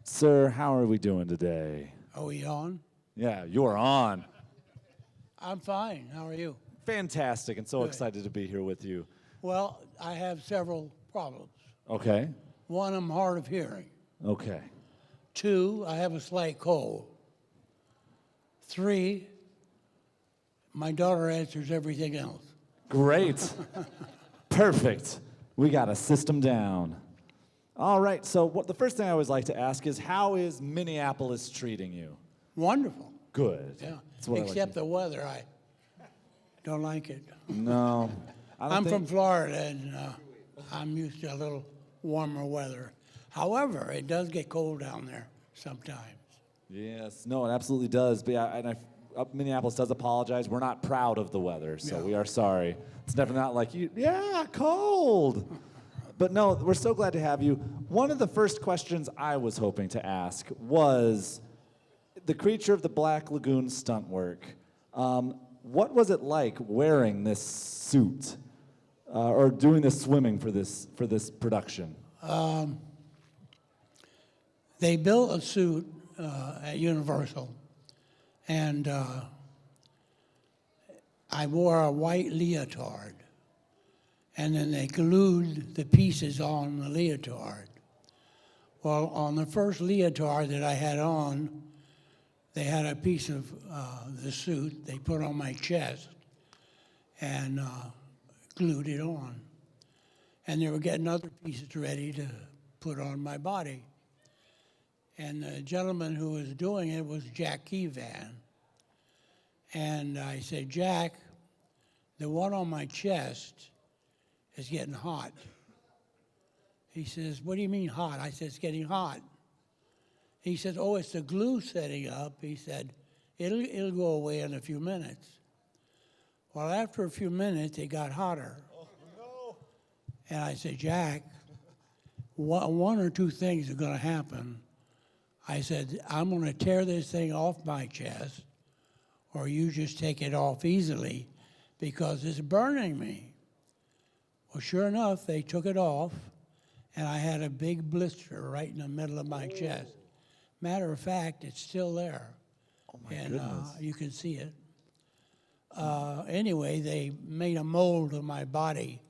Sir, how are we doing today? Are we on? Yeah, you're on. I'm fine. How are you? Fantastic, and so Good. excited to be here with you. Well, I have several problems. Okay, One, I'm hard of hearing. okay. Two, I have a slight cold. Three, my daughter answers everything else. Great. Perfect. We got a system down. All right, so the first thing I always like to ask is, how is Minneapolis treating you? Wonderful. Good. Yeah. That's what I like Except to- the weather, I don't like it. No. I'm from Florida, and I'm used to a little warmer weather. However, it does get cold down there sometimes. Yes, no, it absolutely does. But yeah, Minneapolis does apologize. We're not proud of the weather, so Yeah. we are sorry. It's never not like you. Yeah, cold. But no, we're so glad to have you. One of the first questions I was hoping to ask was the creature of the Black Lagoon stunt work. What was it like wearing this suit or doing this swimming for this production? They built a suit at Universal, and I wore a white leotard, and then they glued the pieces on the leotard. Well, on the first leotard that I had on, they had a piece of the suit they put on my chest and glued it on. And they were getting other pieces ready to put on my body. And the gentleman who was doing it was Jack Keevan. And I said, Jack, the one on my chest is getting hot. He says, what do you mean hot? I said, it's getting hot. He said, oh, it's the glue setting up. He said, it'll go away in a few minutes. Well, after a few minutes, it got hotter. Oh, no. And I said, Jack, one or two things are going to happen. I said, I'm going to tear this thing off my chest, or you just take it off easily because it's burning me. Well, sure enough, they took it off, and I had a big blister right in the middle of my chest. Matter of fact, it's still there. Oh, my And goodness. you can see it. Anyway, they made a mold of my body,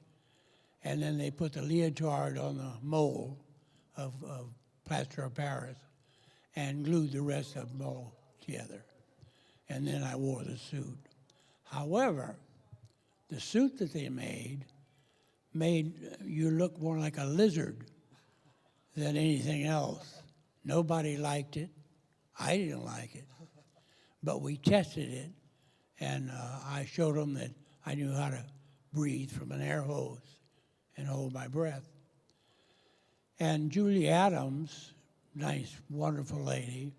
and then they put the leotard on the mold of plaster of Paris and glued the rest of them all together. And then I wore the suit. However, the suit that they made you look more like a lizard than anything else. Nobody liked it. I didn't like it. But we tested it, and I showed them that I knew how to breathe from an air hose and hold my breath. And Julie Adams, nice, wonderful lady,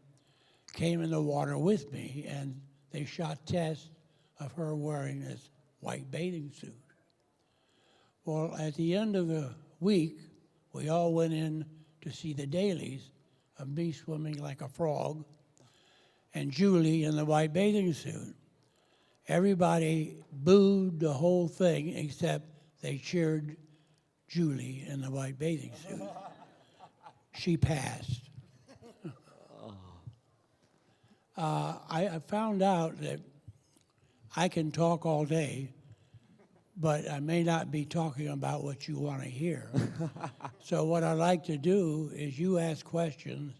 came in the water with me, and they shot tests of her wearing this white bathing suit. Well, at the end of the week, we all went in to see the dailies of me swimming like a frog and Julie in the white bathing suit. Everybody booed the whole thing except they cheered Julie in the white bathing suit. She passed. I found out that I can talk all day, but I may not be talking about what you want to hear. So what I like to do is you ask questions,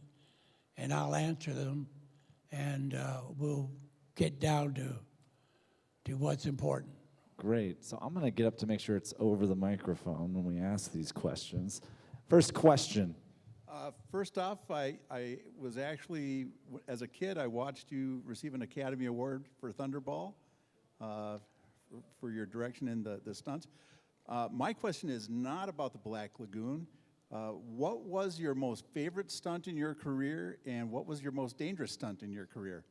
and I'll answer them, and we'll get down to what's important. Great. So I'm going to get up to make sure it's over the microphone when we ask these questions. First question. First off, I was actually, as a kid, I watched you receive an Academy Award for Thunderball for your direction in the stunts. My question is not about the Black Lagoon. What was your most favorite stunt in your career, and what was your most dangerous stunt in your career?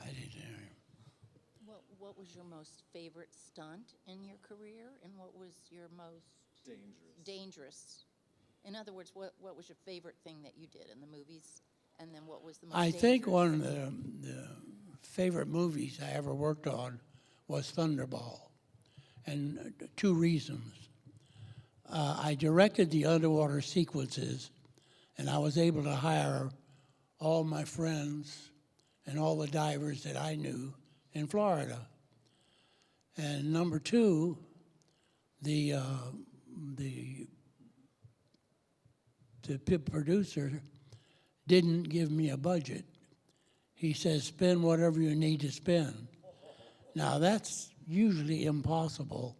I didn't hear you. What was your most favorite stunt in your career, and what was your most dangerous? In other words, what was your favorite thing that you did in the movies, and then what was the most I dangerous? think one of the favorite movies I ever worked on was Thunderball, and two reasons. I directed the underwater sequences, And I was able to hire all my friends and all the divers that I knew in Florida. And number two, the producer didn't give me a budget. He says, spend whatever you need to spend. Now, that's usually impossible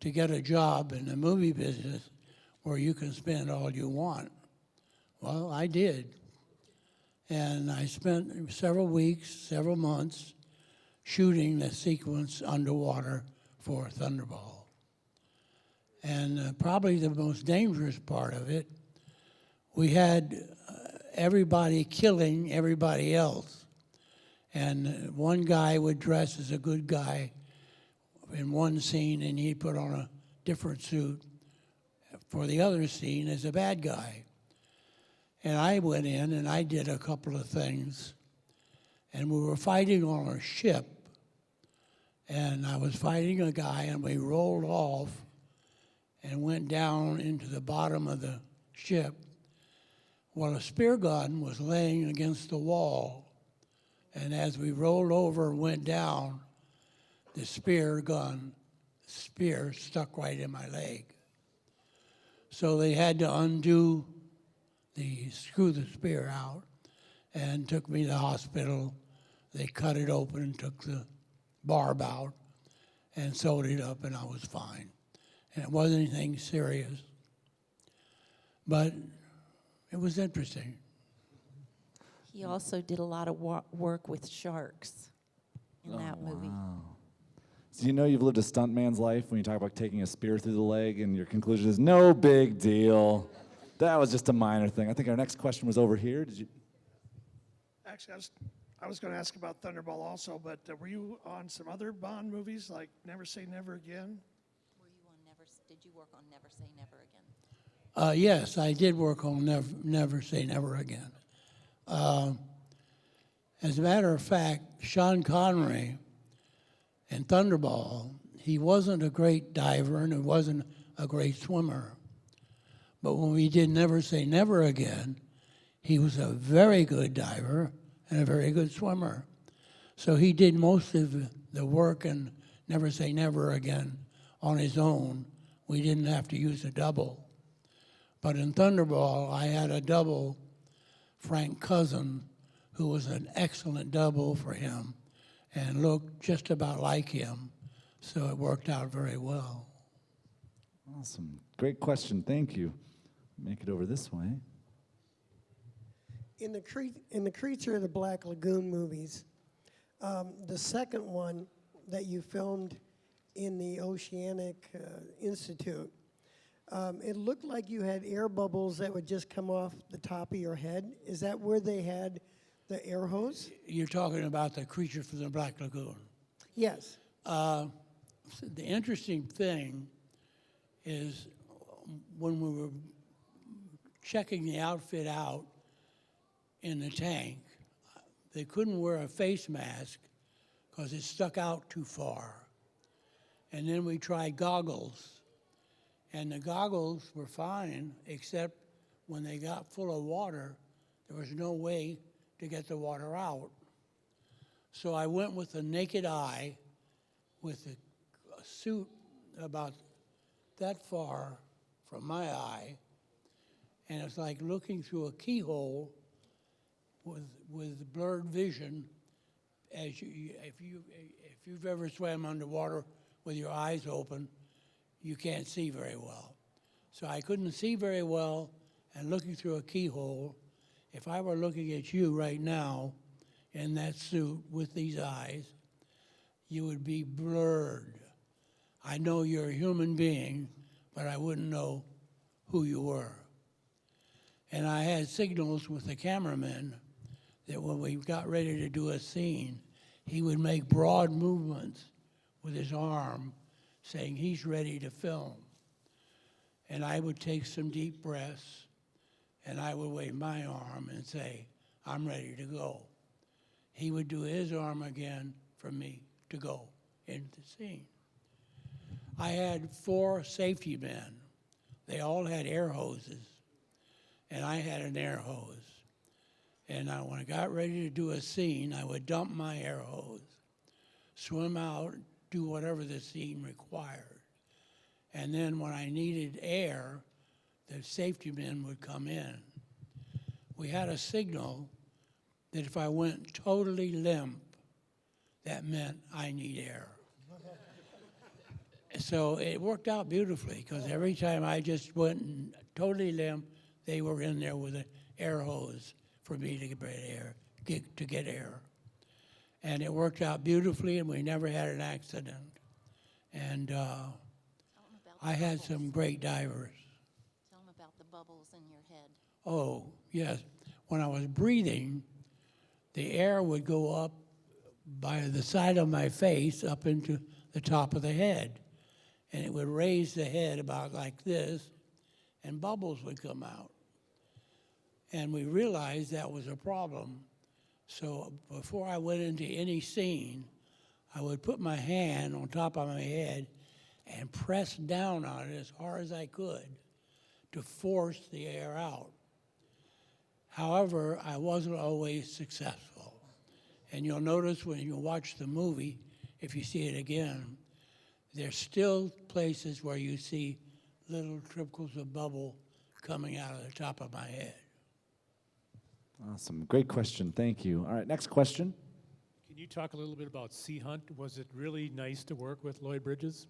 to get a job in the movie business where you can spend all you want. Well, I did. And I spent several weeks, several months shooting the sequence underwater for Thunderball. And probably the most dangerous part of it, we had everybody killing everybody else. And one guy would dress as a good guy in one scene, and he'd put on a different suit for the other scene as a bad guy. And I went in and I did a couple of things. And we were fighting on a ship. And I was fighting a guy, and we rolled off and went down into the bottom of the ship. Well, a spear gun was laying against the wall. And as we rolled over and went down, the spear stuck right in my leg. So they had to screw the spear out and took me to the hospital. They cut it open, took the barb out, and sewed it up, and I was fine. And it wasn't anything serious. But it was interesting. He also did a lot of work with sharks in that movie. So you know you've lived a stuntman's life when you talk about taking a spear through the leg, and your conclusion is no big deal. That was just a minor thing. I think our next question was over here. Did you? Actually, I was going to ask about Thunderball also, but were you on some other Bond movies like Never Say Never Again? Did you work on Never Say Never Again? Yes, I did work on Never Say Never Again. As a matter of fact, Sean Connery in Thunderball, he wasn't a great diver and he wasn't a great swimmer. But when we did Never Say Never Again, he was a very good diver and a very good swimmer. So he did most of the work in Never Say Never Again on his own. We didn't have to use a double. But in Thunderball, I had a double, Frank Cousin, who was an excellent double for him and looked just about like him. So it worked out very well. Awesome. Great question. Thank you. Make it over this way. In the Creature of the Black Lagoon movies, the second one that you filmed in the Oceanic Institute, it looked like you had air bubbles that would just come off the top of your head. Is that where they had the air hose? You're talking about the Creature from the Black Lagoon. Yes. The interesting thing is when we were checking the outfit out in the tank, they couldn't wear a face mask because it stuck out too far. And then we tried goggles, and the goggles were fine, except when they got full of water, there was no way to get the water out. So I went with a naked eye with a suit about that far from my eye, and it's like looking through a keyhole with blurred vision. If you've ever swam underwater with your eyes open, you can't see very well. So I couldn't see very well, and looking through a keyhole, if I were looking at you right now in that suit with these eyes, you would be blurred. I know you're a human being, but I wouldn't know who you were. And I had signals with the cameraman that when we got ready to do a scene, he would make broad movements with his arm saying he's ready to film. And I would take some deep breaths, and I would wave my arm and say, I'm ready to go. He would do his arm again for me to go into the scene. I had 4 safety men. They all had air hoses. and I had an air hose. And when I got ready to do a scene, I would dump my air hose, swim out, do whatever the scene required. And then when I needed air, the safety men would come in. We had a signal that if I went totally limp, that meant I need air. So it worked out beautifully, because every time I just went totally limp, they were in there with an air hose for me to get air. And it worked out beautifully, and we never had an accident. And Tell 'em about the I had bubbles. some great divers. Tell them about the bubbles in your head. Oh, yes. When I was breathing, the air would go up by the side of my face up into the top of the head. And it would raise the head about like this, and bubbles would come out. And we realized that was a problem. So before I went into any scene, I would put my hand on top of my head and press down on it as hard as I could to force the air out. However, I wasn't always successful. And you'll notice when you watch the movie, if you see it again, there's still places where you see little trickles of bubble coming out of the top of my head. Awesome. Great question. Thank you. All right, next question. Can you talk a little bit about Sea Hunt? Was it really nice to work with Lloyd Bridges?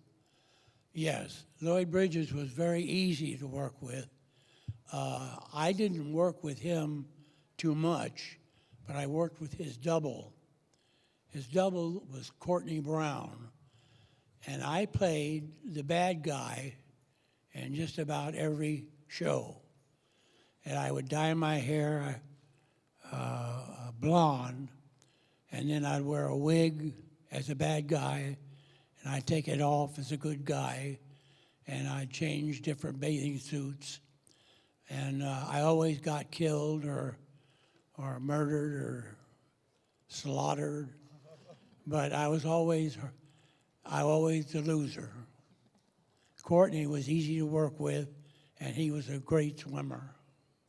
Yes, Lloyd Bridges was very easy to work with. I didn't work with him too much, but I worked with his double. His double was Courtney Brown, and I played the bad guy in just about every show. And I would dye my hair blonde, and then I'd wear a wig as a bad guy, and I'd take it off as a good guy, and I'd change different bathing suits. And I always got killed or murdered or slaughtered, but I was always the loser. Courtney was easy to work with, and he was a great swimmer.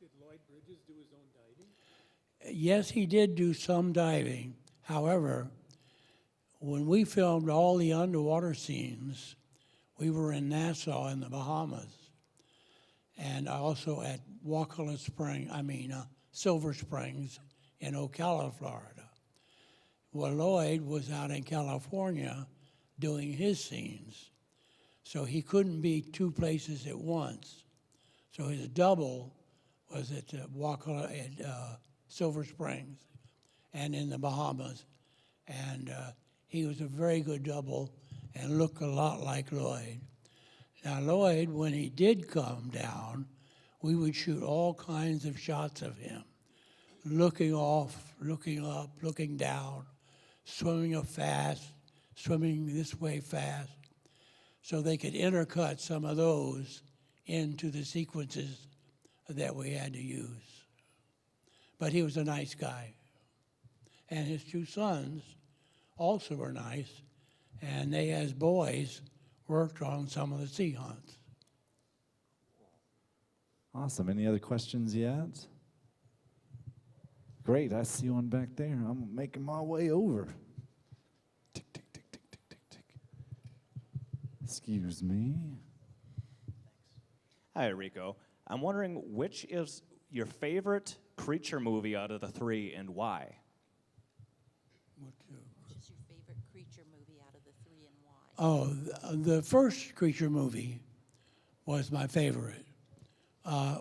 Did Lloyd Bridges do his own diving? Yes, he did do some diving. However, when we filmed all the underwater scenes, we were in Nassau in the Bahamas, and also at Silver Springs in Ocala, Florida. Well, Lloyd was out in California doing his scenes, so he couldn't be two places at once. So his double was at Silver Springs and in the Bahamas, and he was a very good double and looked a lot like Lloyd. Now, Lloyd, when he did come down, we would shoot all kinds of shots of him, looking off, looking up, looking down, swimming fast, swimming this way fast, so they could intercut some of those into the sequences that we had to use. But he was a nice guy. And his two sons also were nice, and they, as boys, worked on some of the sea hunts. Awesome. Any other questions yet? Great. I see one back there. I'm making my way over. Tick, tick, tick, tick, tick, tick, tick. Excuse me. Hi, Rico. I'm wondering which is your favorite creature movie out of the three and why? Which is your favorite creature movie out of the three and why? Oh, the first creature movie was my favorite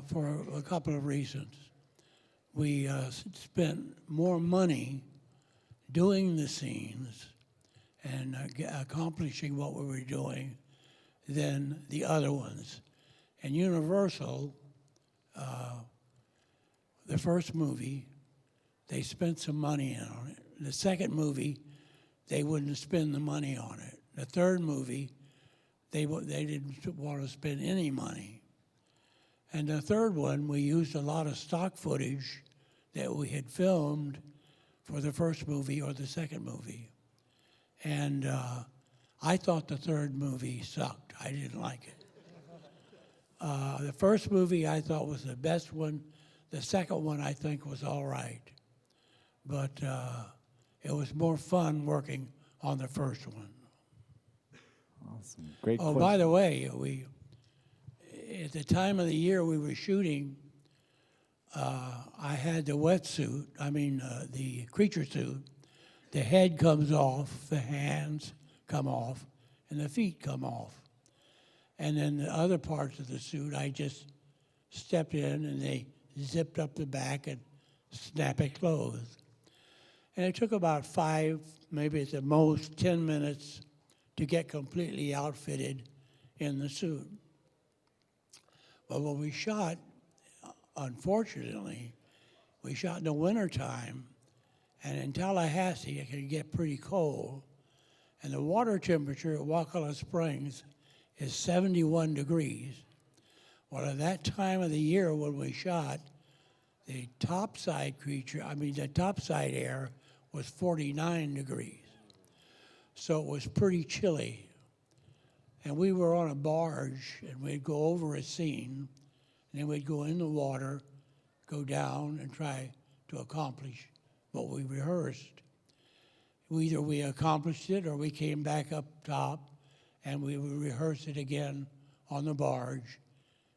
for a couple of reasons. We spent more money doing the scenes and accomplishing what we were doing than the other ones. And Universal, the first movie, they spent some money on it. The second movie, they wouldn't spend the money on it. The third movie, they didn't want to spend any money. And the third one, we used a lot of stock footage that we had filmed for the first movie or the second movie. And I thought the third movie sucked. I didn't like it. The first movie I thought was the best one The second one I think was all right, but it was more fun working on the first one. Awesome. Great Oh, question. by the way, at the time of the year we were shooting, I had the wetsuit, the creature suit. The head comes off, the hands come off, and the feet come off. And then the other parts of the suit, I just stepped in and they zipped up the back and snapped it closed. And it took about 5, maybe at the most 10 minutes to get completely outfitted in the suit. But when we shot, unfortunately, we shot in the wintertime, and in Tallahassee it can get pretty cold. And the water temperature at Wakulla Springs is 71 degrees. Well, at that time of the year when we shot, the topside air was 49 degrees. So it was pretty chilly. And we were on a barge, and we'd go over a scene, and then we'd go in the water, go down, and try to accomplish what we rehearsed. Either we accomplished it or we came back up top and we would rehearse it again on the barge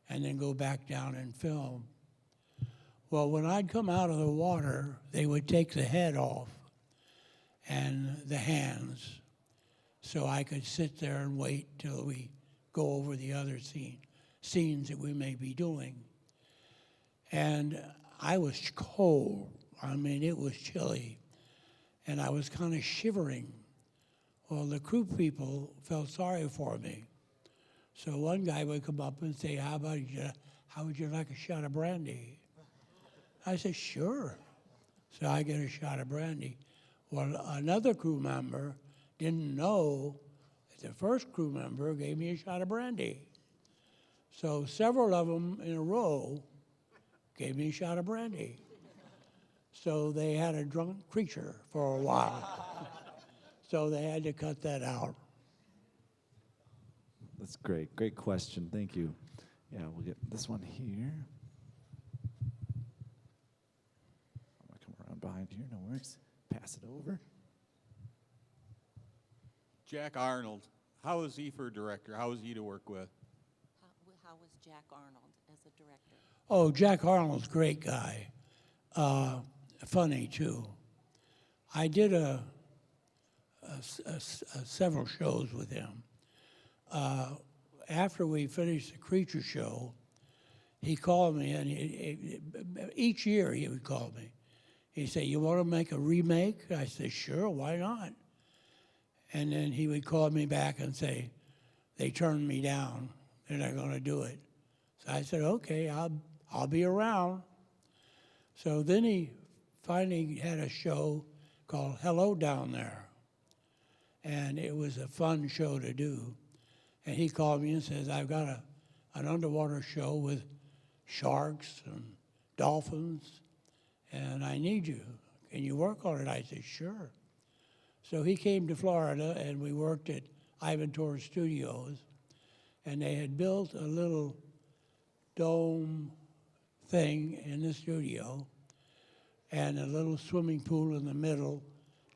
and then go back down and film. Well, when I'd come out of the water, they would take the head off and the hands so I could sit there and wait till we go over the other scenes that we may be doing. And I was cold. It was chilly. And I was kind of shivering. Well, the crew people felt sorry for me. So one guy would come up and say, how would you like a shot of brandy? I said, sure. So I get a shot of brandy. Well, another crew member didn't know that the first crew member gave me a shot of brandy. So several of them in a row gave me a shot of brandy. So they had a drunk creature for a while. So they had to cut that out. That's great. Great question. Thank you. Yeah, we'll get this one here. I'm going to come around behind here. No worries. Pass it over. Jack Arnold, how is he for a director? How is he to work with? How was Jack Arnold as a director? Oh, Jack Arnold's a great guy. Funny, too. I did several shows with him. After we finished the Creature show, he called me, and each year he would call me. He'd say, you want to make a remake? I said, sure, why not? And then he would call me back and say, they turned me down. They're not going to do it. So I said, okay, I'll be around. So then he finally had a show called Hello Down There. And it was a fun show to do. And he called me and says, I've got an underwater show with sharks and dolphins, and I need you. Can you work on it? I said, sure. So he came to Florida, and we worked at Ivan Torres Studios, and they had built a little dome thing in the studio and a little swimming pool in the middle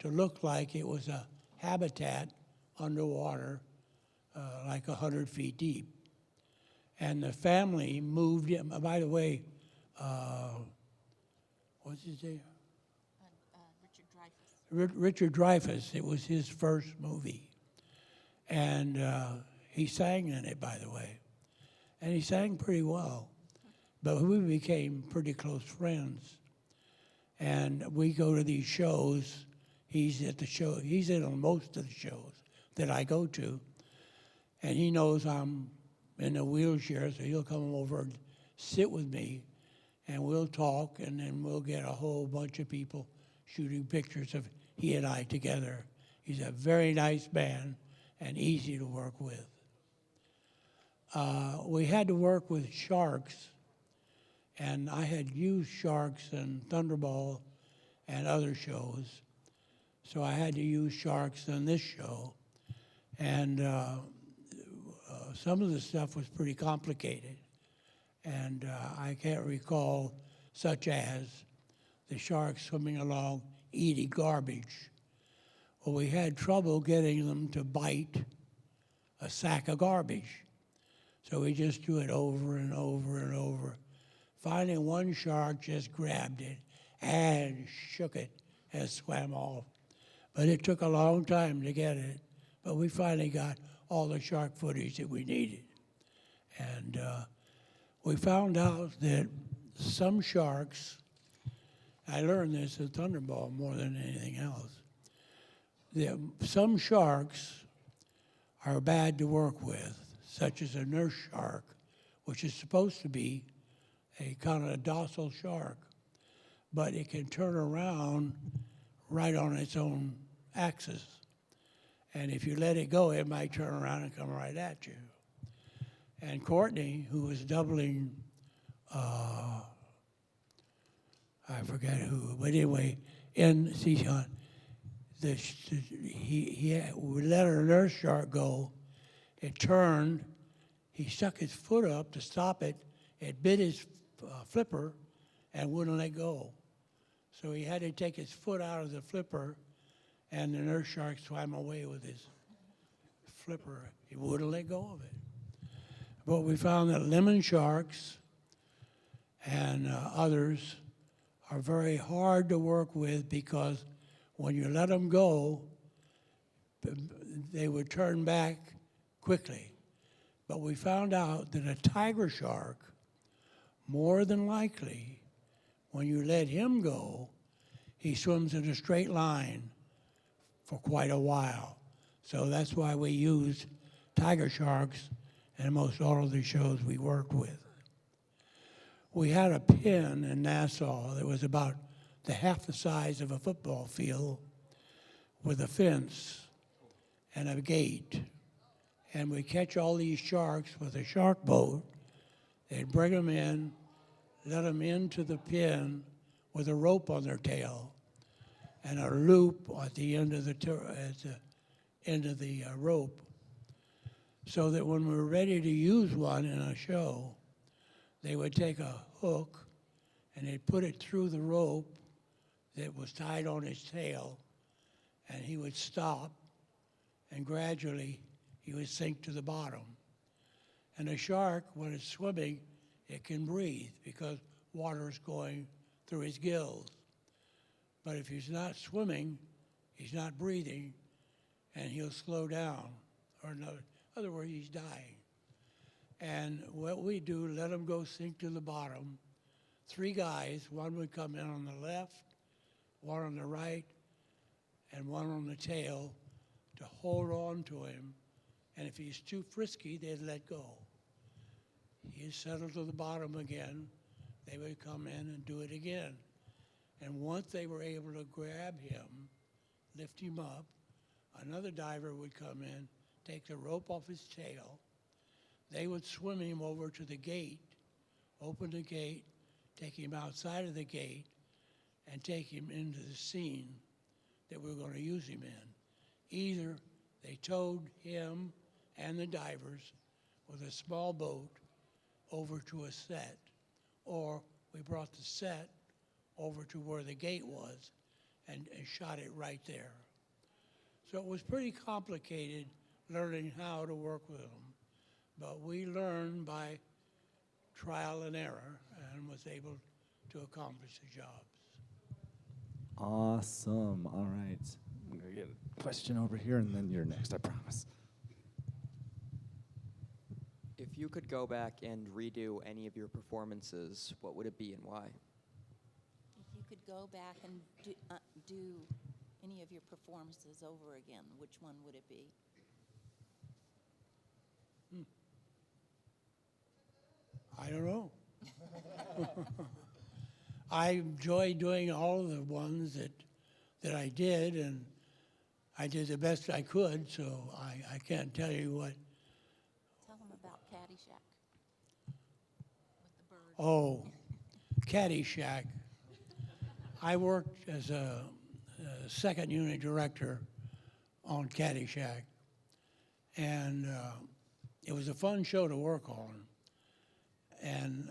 to look like it was a habitat underwater, like 100 feet deep. And the family moved in. By the way, what's his name? Richard Dreyfuss. It was his first movie. And he sang in it, by the way. And he sang pretty well. But we became pretty close friends. And we go to these shows. He's at the show. He's in on most of the shows that I go to. And he knows I'm in a wheelchair, so he'll come over and sit with me, and we'll talk, and then we'll get a whole bunch of people shooting pictures of he and I together. He's a very nice man and easy to work with. We had to work with sharks, and I had used sharks in Thunderball and other shows, so I had to use sharks in this show. And some of the stuff was pretty complicated, and I can't recall such as the sharks swimming along eating garbage. Well, we had trouble getting them to bite a sack of garbage. So we just do it over and over and over. Finally, one shark just grabbed it and shook it and swam off. But it took a long time to get it. But we finally got all the shark footage that we needed. And we found out that some sharks, I learned this at Thunderball more than anything else, that some sharks are bad to work with, such as a nurse shark, which is supposed to be a kind of a docile shark, but it can turn around right on its own axis. And if you let it go, it might turn around and come right at you. And Courtney, who was doubling, I forget who, but anyway, in Seashon, we let our nurse shark go. It turned. He stuck his foot up to stop it. It bit his flipper and wouldn't let go. So he had to take his foot out of the flipper, and the nurse shark swam away with his flipper. He wouldn't let go of it. But we found that lemon sharks and others are very hard to work with because when you let them go, they would turn back quickly. But we found out that a tiger shark, more than likely, when you let him go, he swims in a straight line for quite a while. So that's why we used tiger sharks in most all of the shows we worked with. We had a pen in Nassau that was about half the size of a football field with a fence and a gate. And we catch all these sharks with a shark boat. They'd bring them in, let them into the pen with a rope on their tail and a loop at the end of the rope, so that when we were ready to use one in a show, they would take a hook and they'd put it through the rope that was tied on his tail, and he would stop, and gradually he would sink to the bottom. And a shark, when it's swimming, it can breathe because water is going through his gills. But if he's not swimming, he's not breathing, and he'll slow down, or in other words, he's dying. And what we do, let him go sink to the bottom. 3 guys, one would come in on the left, one on the right, and one on the tail to hold on to him. And if he's too frisky, they'd let go. He'd settle to the bottom again. They would come in and do it again. And once they were able to grab him, lift him up, another diver would come in, take the rope off his tail. They would swim him over to the gate, open the gate, take him outside of the gate, and take him into the scene that we were going to use him in. Either they towed him and the divers with a small boat over to a set, or we brought the set over to where the gate was and shot it right there. So it was pretty complicated learning how to work with them, but we learned by trial and error and was able to accomplish the jobs. Awesome. All right. I'm going to get a question over here, and then you're next, I promise. If you could go back and redo any of your performances, what would it be and why? If you could go back and do any of your performances over again, which one would it be? I don't know. I enjoy doing all of the ones that I did, and I did the best I could, so I can't tell you what. Tell them about Caddyshack with the bird. Oh, Caddyshack. I worked as a second unit director on Caddyshack, and it was a fun show to work on. And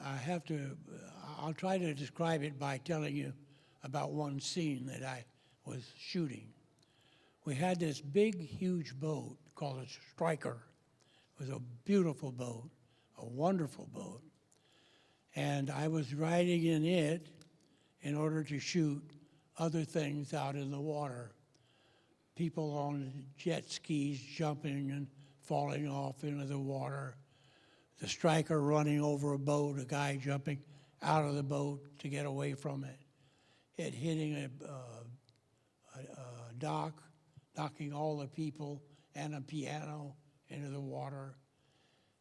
I'll try to describe it by telling you about one scene that I was shooting. We had this big, huge boat called a Striker. It was a beautiful boat, a wonderful boat. And I was riding in it in order to shoot other things out in the water. People on jet skis jumping and falling off into the water. The Striker running over a boat, a guy jumping out of the boat to get away from it. It hitting a dock, knocking all the people and a piano into the water,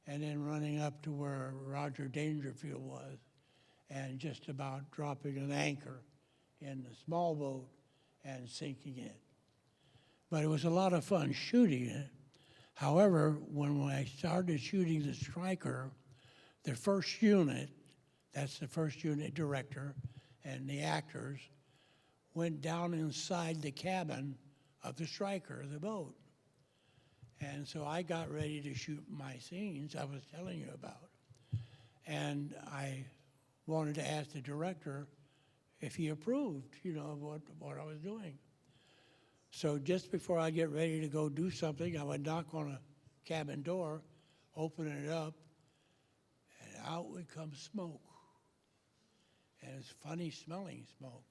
and then running up to where Roger Dangerfield was and just about dropping an anchor in the small boat and sinking it. But it was a lot of fun shooting it. However, when I started shooting the Striker, the first unit, that's the first unit director and the actors, went down inside the cabin of the Striker, the boat. And so I got ready to shoot my scenes I was telling you about. And I wanted to ask the director if he approved, of what I was doing. So just before I get ready to go do something, I would knock on a cabin door, open it up, and out would come smoke. And it's funny smelling smoke.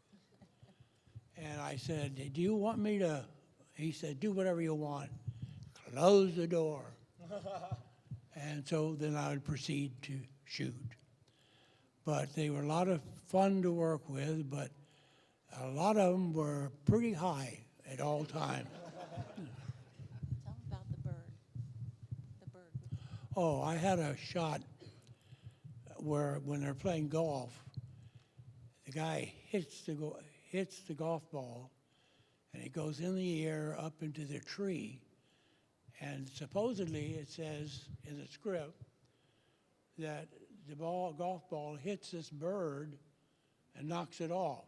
And I said, do you want me to, he said, do whatever you want. Close the door. And so then I would proceed to shoot. But they were a lot of fun to work with, but a lot of them were pretty high at all times. Tell them about the bird. The bird. Oh, I had a shot where when they're playing golf, the guy hits the golf ball, and it goes in the air up into the tree. And supposedly it says in the script that the golf ball hits this bird and knocks it off.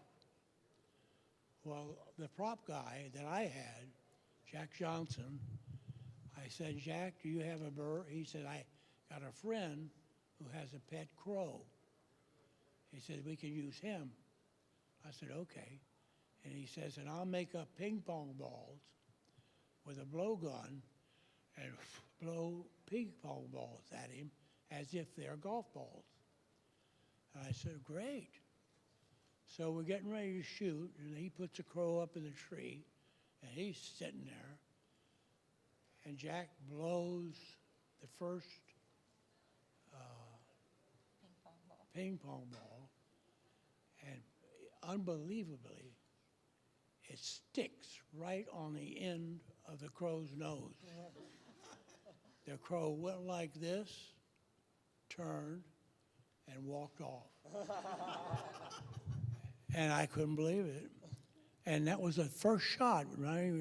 Well, the prop guy that I had, Jack Johnson, I said, Jack, do you have a bird? He said, I got a friend who has a pet crow. He said, we can use him. I said, okay. And he says, and I'll make up ping pong balls with a blowgun and blow ping pong balls at him as if they're golf balls. And I said, great. So we're getting ready to shoot, and he puts a crow up in the tree, and he's sitting there, and Jack blows the first ping pong ball, and unbelievably, it sticks right on the end of the crow's nose. The crow went like this, turned, and walked off. And I couldn't believe it. And that was the first shot, right?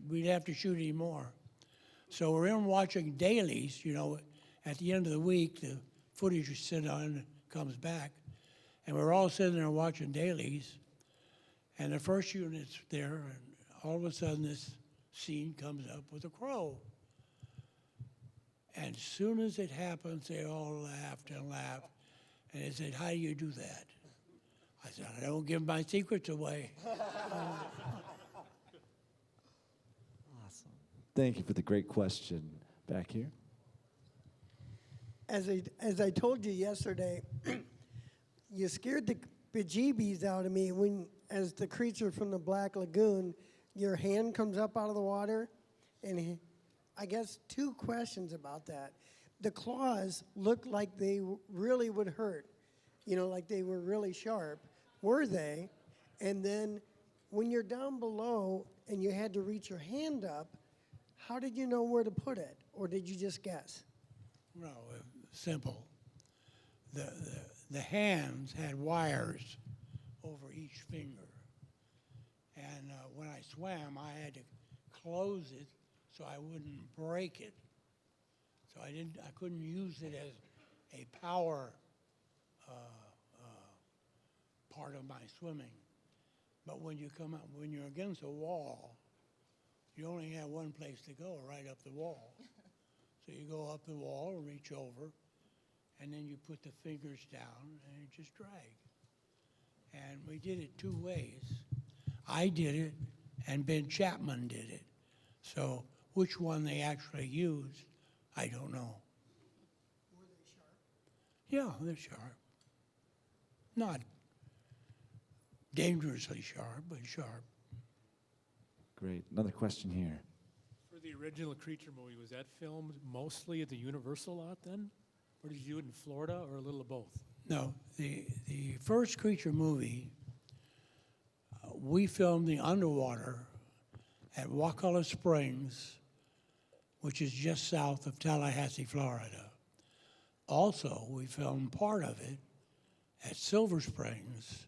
We'd have to shoot any more. So we're in watching dailies, at the end of the week, the footage you sit on comes back. And we're all sitting there watching dailies. And the first unit's there, and all of a sudden this scene comes up with a crow. And as soon as it happens, they all laughed and laughed. And they said, how do you do that? I said, I don't give my secrets away. Awesome. Thank you for the great question. Back here. As I told you yesterday, you scared the bejeebies out of me when, as the creature from the Black Lagoon, your hand comes up out of the water. And I guess 2 questions about that. The claws looked like they really would hurt, like they were really sharp. Were they? And then when you're down below and you had to reach your hand up, how did you know where to put it? Or did you just guess? No, simple. The hands had wires over each finger. And when I swam, I had to close it so I wouldn't break it. So I couldn't use it as a power part of my swimming. But when you're against a wall, you only have one place to go, right up the wall. So you go up the wall, reach over, and then you put the fingers down and you just drag. And we did it two ways. I did it, and Ben Chapman did it. So which one they actually used, I don't know. Were they sharp? Yeah, they're sharp. Not dangerously sharp, but sharp. Great. Another question here. For the original Creature movie, was that filmed mostly at the Universal lot then? Or did you do it in Florida, or a little of both? No, the first Creature movie, we filmed the underwater at Wacala Springs, which is just south of Tallahassee, Florida. Also, we filmed part of it at Silver Springs,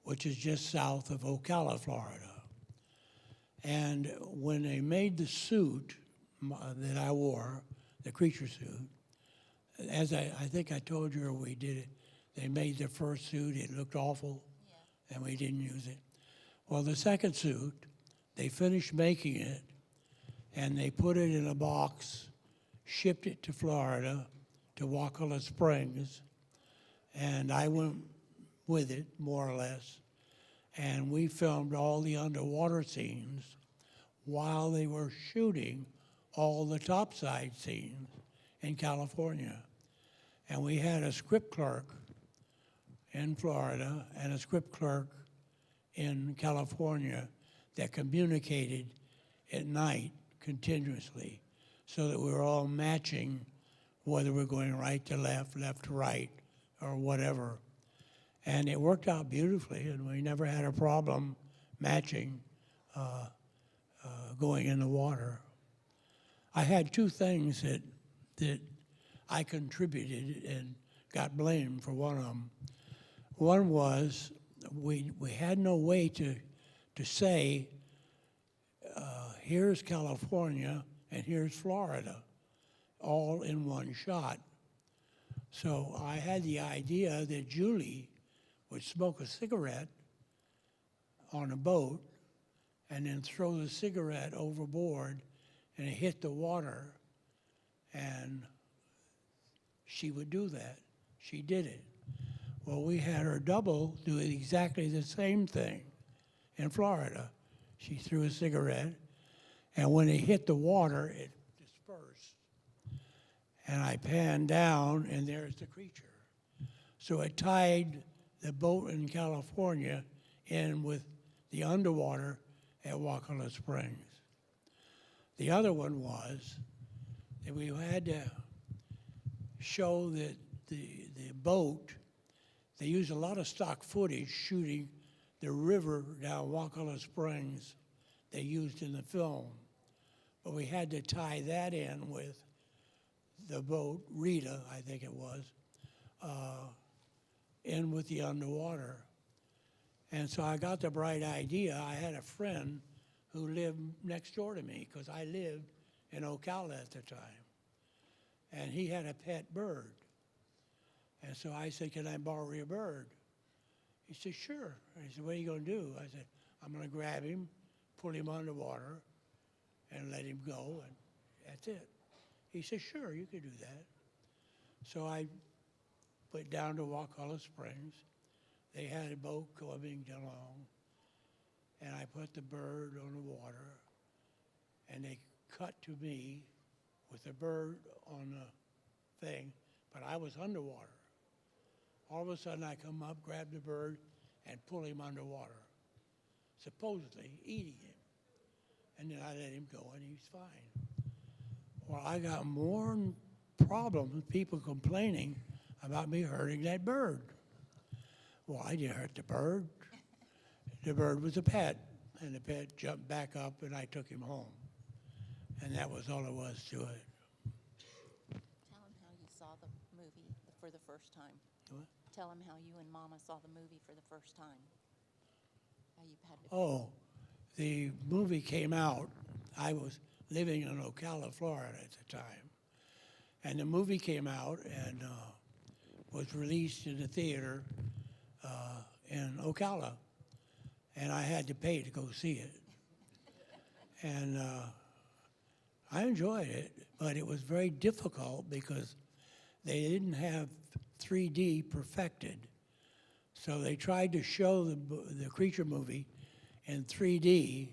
which is just south of Ocala, Florida. And when they made the suit that I wore, the creature suit, as I think I told you, or we did it, they made the first suit, it looked awful, and we didn't use it. Well, the second suit, they finished making it, and they put it in a box, shipped it to Florida, to Wacala Springs, and I went with it, more or less, and we filmed all the underwater scenes while they were shooting all the topside scenes in California. And we had a script clerk in Florida and a script clerk in California that communicated at night continuously so that we were all matching whether we're going right to left, left to right, or whatever. And it worked out beautifully, and we never had a problem matching going in the water. I had two things that I contributed and got blamed for one of them. One was we had no way to say, here's California and here's Florida, all in one shot. So I had the idea that Julie would smoke a cigarette on a boat and then throw the cigarette overboard and it hit the water, and she would do that. She did it. Well, we had her double do exactly the same thing in Florida. She threw a cigarette, and when it hit the water, it dispersed. And I panned down, and there's the creature. So it tied the boat in California in with the underwater at Wacala Springs. The other one was that we had to show that the boat, they used a lot of stock footage shooting the river down Wacala Springs they used in the film. But we had to tie that in with the boat, Rita, I think it was, in with the underwater. And so I got the bright idea. I had a friend who lived next door to me because I lived in Ocala at the time. And he had a pet bird. And so I said, can I borrow your bird? He said, sure. He said, what are you going to do? I said, I'm going to grab him, pull him underwater, and let him go, and that's it. He said, sure, you could do that. So I went down to Wacala Springs. They had a boat coming along, and I put the bird on the water, and they cut to me with the bird on the thing, but I was underwater. All of a sudden, I come up, grab the bird, and pull him underwater, supposedly eating him. And then I let him go, and he's fine. Well, I got more problems with people complaining about me hurting that bird. Well, I didn't hurt the bird. The bird was a pet, and the pet jumped back up, and I took him home. And that was all it was to it. Tell him how you saw the movie for the first time. What? Tell him how you and Mama saw the movie for the first time. How you had to. Oh, the movie came out. I was living in Ocala, Florida at the time. And the movie came out and was released in the theater in Ocala. And I had to pay to go see it. And I enjoyed it, but it was very difficult because they didn't have 3D perfected. So they tried to show the creature movie in 3D,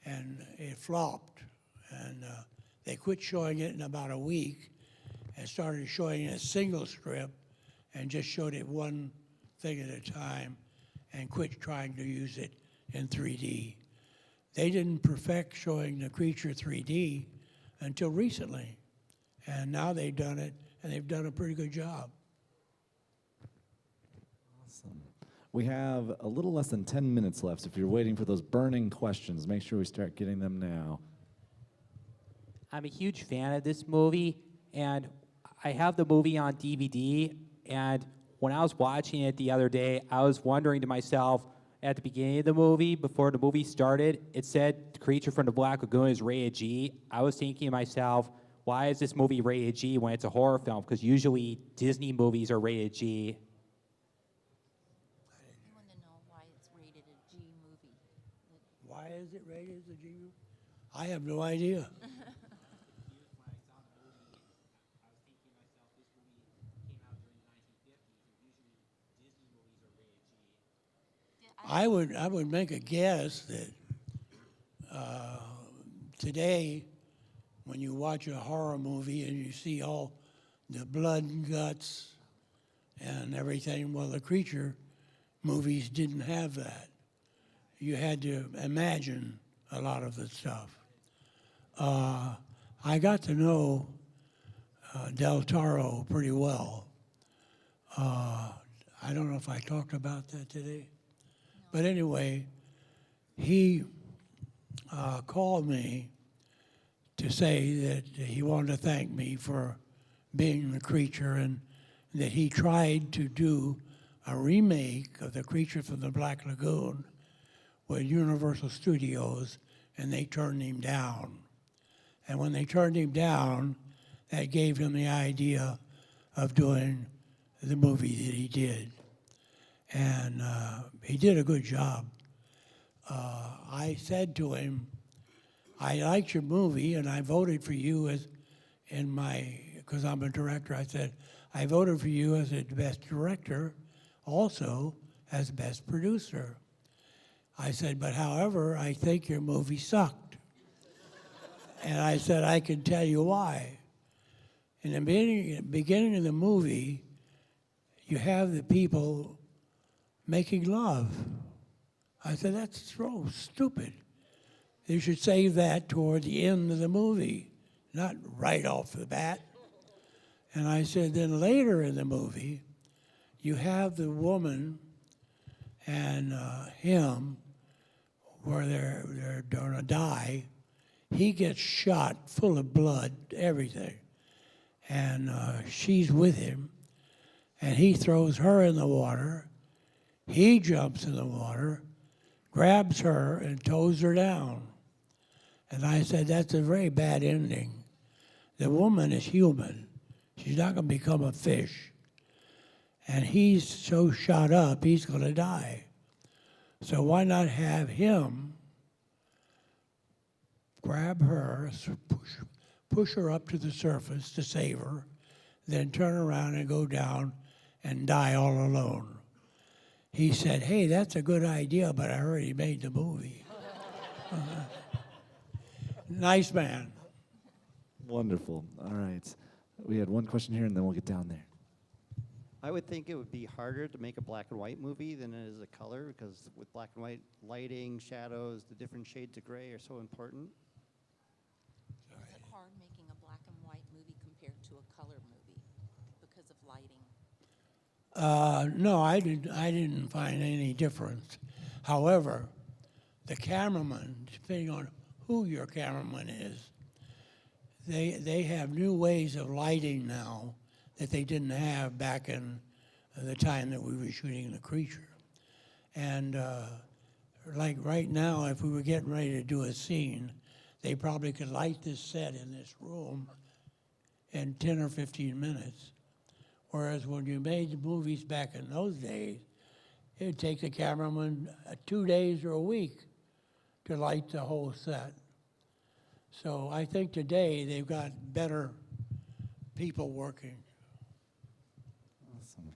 and it flopped. And they quit showing it in about a week and started showing it a single strip and just showed it one thing at a time and quit trying to use it in 3D. They didn't perfect showing the creature 3D until recently. And now they've done it, and they've done a pretty good job. Awesome. We have a little less than 10 minutes left. So if you're waiting for those burning questions, make sure we start getting them now. I'm a huge fan of this movie, and I have the movie on DVD, and when I was watching it the other day, I was wondering to myself, at the beginning of the movie, before the movie started, it said the creature from the Black Lagoon is rated G. I was thinking to myself, why is this movie rated G when it's a horror film? Because usually Disney movies are rated G. I want to know why it's rated a G movie. Why is it rated as a G movie? I have no idea. I would make a guess that today, when you watch a horror movie and you see all the blood and guts and everything, well, the creature movies didn't have that. You had to imagine a lot of the stuff. I got to know Del Toro pretty well. I don't know if I talked about that today. But anyway, he called me to say that he wanted to thank me for being the creature and that he tried to do a remake of The Creature from the Black Lagoon with Universal Studios, and they turned him down. And when they turned him down, that gave him the idea of doing the movie that he did. And he did a good job. I said to him, I liked your movie, and I voted for you as in my, because I'm a director, I said, I voted for you as the best director, also as best producer. I said, but however, I think your movie sucked. And I said, I can tell you why. In the beginning of the movie, you have the people making love. I said, that's so stupid. You should save that toward the end of the movie, not right off the bat. And I said, then later in the movie, you have the woman and him where they're gonna die. He gets shot full of blood, everything. And she's with him, and he throws her in the water. He jumps in the water, grabs her, and tows her down. And I said, that's a very bad ending. The woman is human. She's not going to become a fish. And he's so shot up, he's going to die. So why not have him grab her, push her up to the surface to save her, then turn around and go down and die all alone? He said, hey, that's a good idea, but I already made the movie. Nice man. Wonderful. All right. We had one question here, and then we'll get down there. I would think it would be harder to make a black and white movie than it is a color, because with black and white, lighting, shadows, the different shades of gray are so important. Is it hard making a black and white movie compared to a color movie because of lighting? No, I didn't find any difference. However, the cameraman, depending on who your cameraman is, they have new ways of lighting now that they didn't have back in the time that we were shooting The Creature. And like right now, if we were getting ready to do a scene, they probably could light this set in this room in 10 or 15 minutes. Whereas when you made the movies back in those days, it would take the cameraman 2 days or a week to light the whole set. So I think today they've got better people working. Awesome.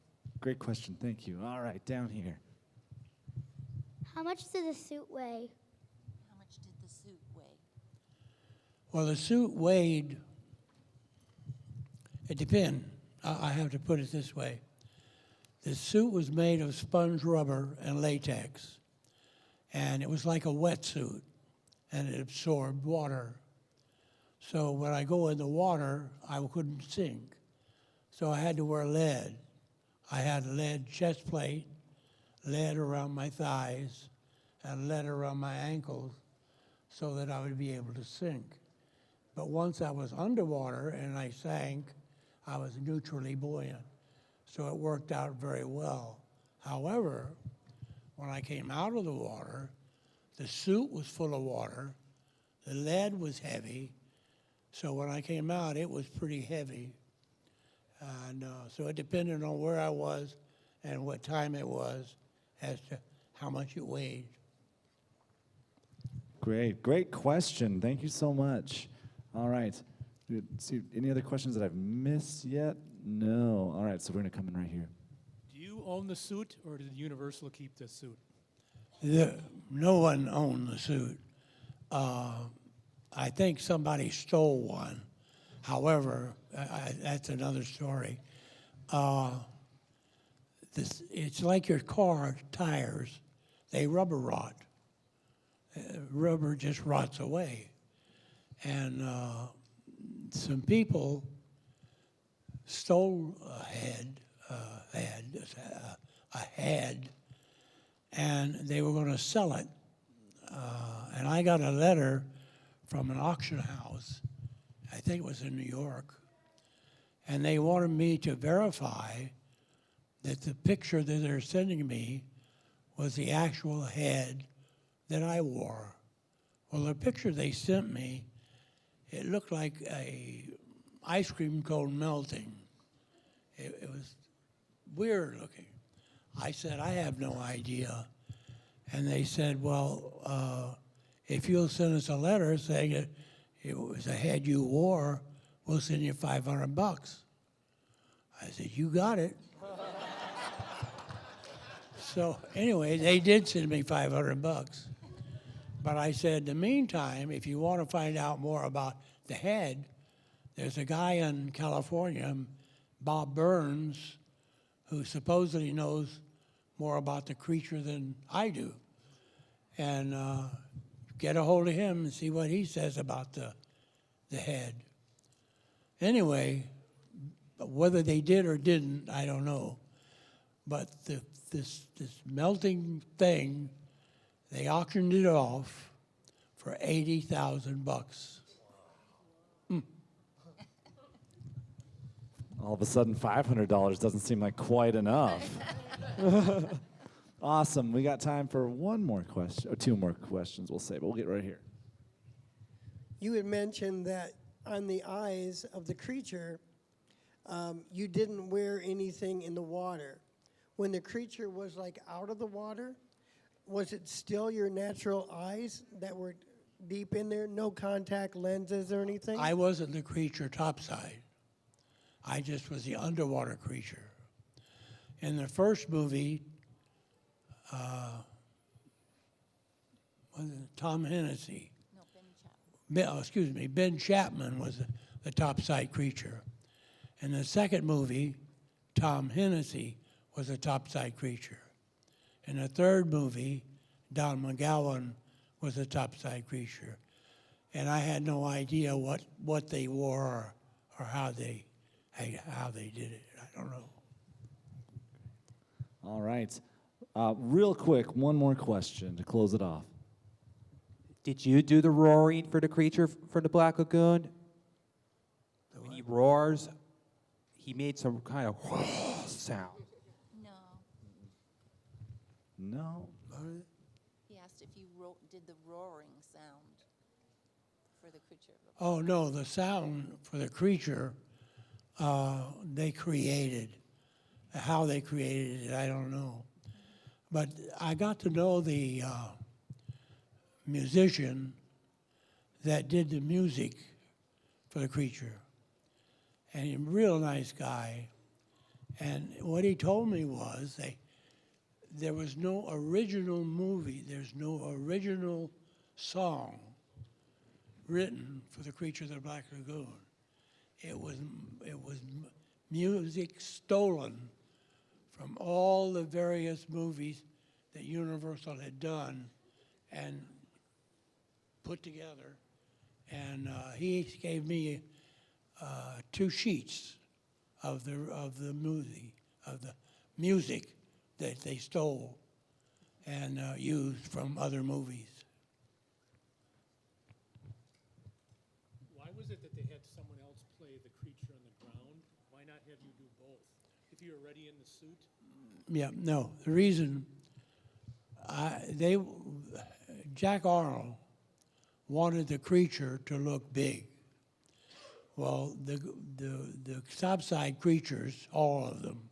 great question. Thank you. All right, down here. How much did the suit weigh? How much did the suit weigh? Well, the suit weighed, it depends. I have to put it this way. The suit was made of sponge rubber and latex, and it was like a wetsuit, and it absorbed water. So when I go in the water, I couldn't sink. So I had to wear lead. I had lead chest plate, lead around my thighs, and lead around my ankles so that I would be able to sink. But once I was underwater and I sank, I was neutrally buoyant. So it worked out very well. However, when I came out of the water, the suit was full of water, the lead was heavy, so when I came out, it was pretty heavy. And so it depended on where I was and what time it was as to how much it weighed. Great question. Thank you so much. All right. See, any other questions that I've missed yet? No. All right, so we're going to come in right here. Do you own the suit, or did Universal keep the suit? No one owned the suit. I think somebody stole one. However, that's another story. It's like your car tires. They rubber rot. Rubber just rots away. And some people stole a head, and they were going to sell it. And I got a letter from an auction house, I think it was in New York, and they wanted me to verify that the picture that they're sending me was the actual head that I wore. Well, the picture they sent me, it looked like a ice cream cone melting. It was weird looking. I said, I have no idea. And they said, well, if you'll send us a letter saying it was a head you wore, we'll send you $500. I said, you got it. So anyway, they did send me $500. But I said, in the meantime, if you want to find out more about the head, there's a guy in California, Bob Burns, who supposedly knows more about the creature than I do. And get a hold of him and see what he says about the head. Anyway, whether they did or didn't, I don't know. But this melting thing, they auctioned it off for $80,000. All of a sudden, $500 doesn't seem like quite enough. Awesome. We got time for one more question, or two more questions, we'll say, but we'll get right here. You had mentioned that on the eyes of the creature, you didn't wear anything in the water. When the creature was like out of the water, was it still your natural eyes that were deep in there? No contact lenses or anything? I wasn't the creature topside. I just was the underwater creature. In the first movie, was it Tom Hennessy? No, Ben Chapman. Ben Chapman was the topside creature. In the second movie, Tom Hennessy was a topside creature. In the third movie, Don McGowan was a topside creature. And I had no idea what they wore or how they did it. I don't know. All right. Real quick, one more question to close it off. Did you do the roaring for the creature for the Black Lagoon? When he roars, he made some kind of sound. No. He asked if you did the roaring sound for the creature. Oh, no, the sound for the creature, they created. How they created it, I don't know. But I got to know the musician that did the music for the creature. And he's a real nice guy. And what he told me was there was no original movie, there's no original song written for The Creature of the Black Lagoon. It was music stolen from all the various movies that Universal had done and put together. And he gave me 2 sheets of the music that they stole and used from other movies. Why was it that they had someone else play the creature on the ground? Why not have you do both? If you're already in the suit? Yeah, no. The reason Jack Arnold wanted the creature to look big. Well, the topside creatures, all of them.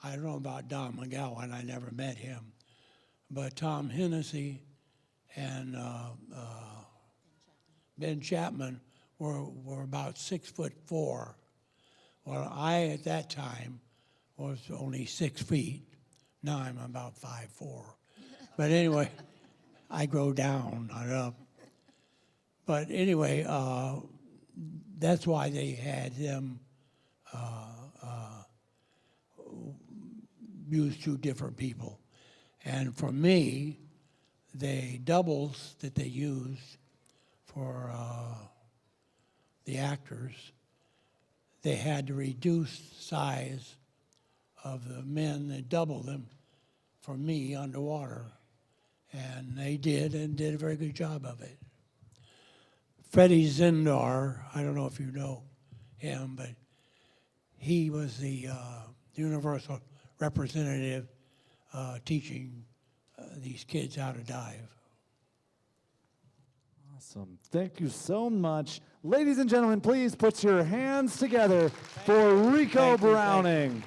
I don't know about Don McGowan. I never met him, but Tom Hennessy and Ben Chapman were about 6'4". Well, I at that time was only 6 feet. Now I'm about 5'4". But anyway, I grow down, not up. But anyway, that's why they had them use 2 different people. And for me, the doubles that they used for the actors, they had to reduce the size of the men that doubled them for me underwater. And they did, and did a very good job of it. Freddie Zindar, I don't know if you know him, but he was the Universal representative teaching these kids how to dive. Awesome. Thank you so much. Ladies and gentlemen, please put your hands together for Ricou Browning.